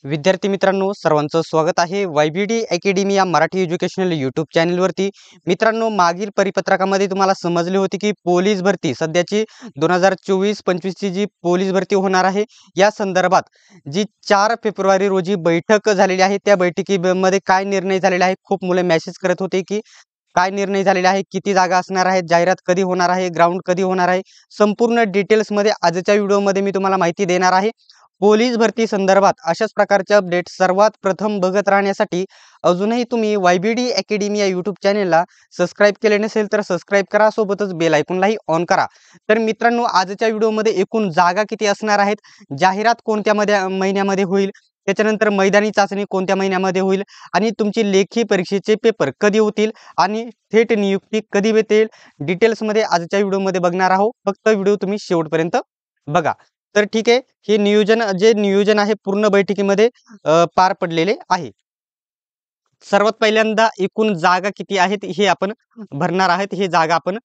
विद्यार्थी मित्रांनो, सर्वांचं स्वागत आहे YBD अकॅडमी या मराठी एज्युकेशनल यूट्यूब चॅनलवरती। मित्रांनो, मागील परिपत्रकामध्ये तुम्हाला समजले होते की पोलीस भरती सध्याची 2024-25 ची जी पोलीस भरती होणार आहे, या संदर्भात जी 4 फेब्रुवारी रोजी बैठक झालेली आहे, त्या बैठकीमध्ये काय निर्णय झालेला आहे। खूप मुले मेसेज करत होते की काय निर्णय झालेला आहे, किती जागा असणार आहेत, जाहिरात कधी होणार आहे, ग्राउंड कधी होणार आहे, संपूर्ण डिटेल्समध्ये आजच्या व्हिडिओमध्ये मी तुम्हाला माहिती देणार आहे। पोलीस भरती संदर्भात अशाच प्रकारचे अपडेट सर्वात प्रथम बघत राहण्यासाठी अजूनही तुम्ही YBD अकॅडमी या यूट्यूब चॅनेलला सबस्क्राईब केले नसेल तर सबस्क्राईब करा, सोबतच बेल आयकॉनलाही ऑन करा। तर मित्रांनो, आजच्या व्हिडिओमध्ये एकूण जागा किती असणार आहेत, जाहिरात कोणत्या महिन्यामध्ये होईल, त्याच्यानंतर मैदानी चाचणी कोणत्या महिन्यामध्ये होईल आणि तुमची लेखी परीक्षेचे पेपर कधी होतील आणि थेट नियुक्ती कधी भेटेल, डिटेल्समध्ये आजच्या व्हिडिओमध्ये बघणार आहोत। फक्त व्हिडिओ तुम्ही शेवटपर्यंत बघा। तर ठीक आहे, हे नियोजन आहे पूर्ण बैठकीमध्ये पार पडलेले आहे। सर्वात पहिल्यांदा एकूण जागा किती आहेत हे आपण भरणार आहोत। हे जागा आपण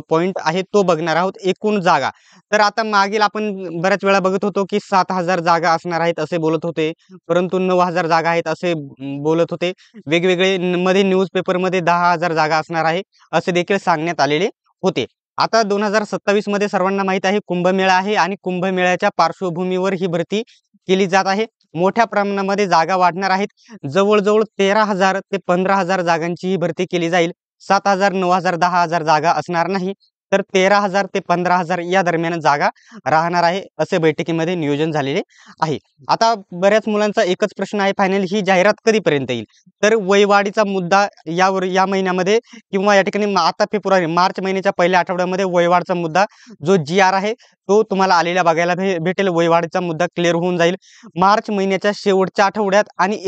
पॉइंट आहे तो बघणार आहोत, एकूण जागा। तर आता मागील आपण बऱ्याच वेळा बघत होतो की 7,000 जागा असणार आहेत असे बोलत होते, परंतु 9,000 जागा आहेत असे बोलत होते। वेगवेगळे मध्ये न्यूजपेपरमध्ये 10,000 जागा असणार आहे असे देखील सांगण्यात आलेले होते। आता 2027 मध्ये सर्वांना माहित आहे कुंभमेळा आहे आणि कुंभमेळ्याच्या पार्श्वभूमीवर ही भरती केली जात आहे। मोठ्या प्रमाणामध्ये जागा वाढणार आहेत। जवळ-जवळ 13,000 ते 15,000 जागांची ही भरती केली जाईल। 7,000, 9,000, 10,000 जागा असणार नाही, तर 13,000 ते 15,000 या दरम्यान जागा राहणार आहे असे बैठकीमध्ये नियोजन झालेले आहे। आता बऱ्याच मुलांचा एकच प्रश्न आहे, फायनल ही जाहिरात कधीपर्यंत येईल? तर वयवाढीचा मुद्दा या महिन्यामध्ये किंवा या ठिकाणी आता मार्च महिन्याच्या पहिल्या आठवड्यामध्ये वयवाढचा मुद्दा जो GR आहे तो तुम्हाला आलेला बघायला भेटेल। वयवाढीचा मुद्दा क्लिअर होऊन जाईल मार्च महिन्याच्या शेवटच्या आठवड्यात आणि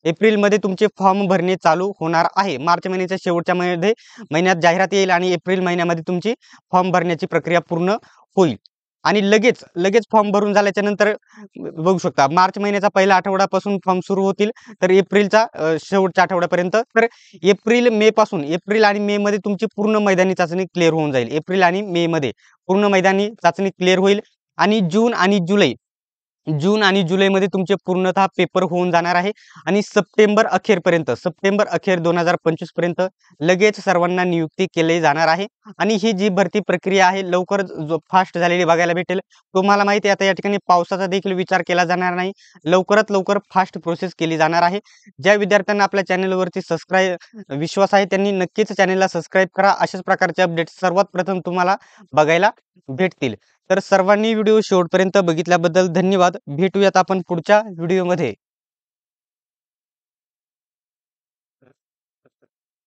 एप्रिलमध्ये तुमचे फॉर्म भरणे चालू होणार आहे। मार्च महिन्याच्या शेवटच्या महिन्यात जाहिरात येईल आणि एप्रिल महिन्यामध्ये तुमची फॉर्म भरण्याची प्रक्रिया पूर्ण होईल आणि लगेच फॉर्म भरून झाल्याच्या नंतर बघू शकता मार्च महिन्याचा पहिला आठवड्यापासून फॉर्म सुरू होतील, तर एप्रिलचा शेवटच्या आठवड्यापर्यंत। तर एप्रिल आणि मे मध्ये तुमची पूर्ण मैदानी चाचणी क्लिअर होऊन जाईल। एप्रिल आणि मे मध्ये पूर्ण मैदानी चाचणी क्लिअर होईल आणि जून आणि जुलैमध्ये तुमचे पूर्णतः पेपर होऊन जाणार आहे आणि सप्टेंबर अखेर 2025 पर्यंत लगेच सर्वांना नियुक्ती केली जाणार आहे। आणि ही जी भरती प्रक्रिया आहे लवकर फास्ट झालेली बघायला भेटेल। तुम्हाला माहिती आहे आता या ठिकाणी पावसाचा देखील विचार केला जाणार नाही, लवकरात लवकर फास्ट प्रोसेस केली जाणार आहे। ज्या विद्यार्थ्यांना आपल्या चॅनलवरती विश्वास आहे त्यांनी नक्कीच चॅनलला सबस्क्राईब करा, अशाच प्रकारचे अपडेट सर्वात प्रथम तुम्हाला बघायला भेटतील। तर सर्वांनी व्हिडिओ शेवटपर्यंत बघितल्याबद्दल धन्यवाद। भेटूयात आपण पुढच्या व्हिडिओमध्ये।